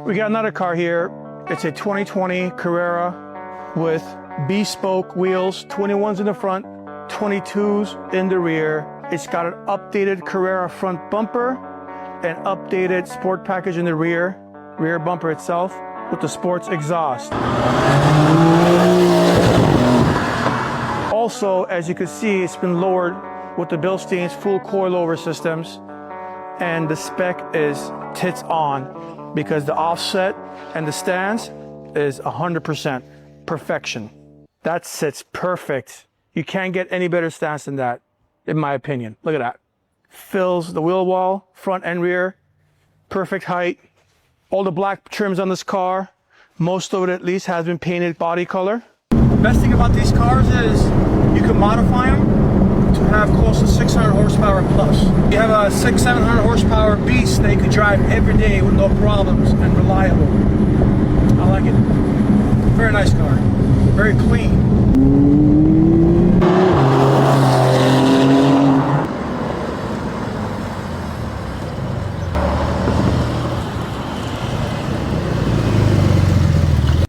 We got another car here. It's a 2020 Carrera with bespoke wheels, 21s in the front, 22s in the rear. It's got an updated Carrera front bumper, an updated sport package in the rear bumper itself with the sports exhaust. Also, as you can see, it's been lowered with the Bilstein's full coilover systems, and the spec is tits on because the offset and the stance is 100% perfection. That sits perfect. You can't get any better stance than that, in my opinion. Look at that. Fills the wheel wall, front and rear, perfect height. All the black trims on this car, most of it at least has been painted body color. The best thing about these cars is you can modify them to have close to 600 horsepower plus. You have a 600-700 horsepower beast that you can drive every day with no problems and reliable. I like it. Very nice car. Very clean.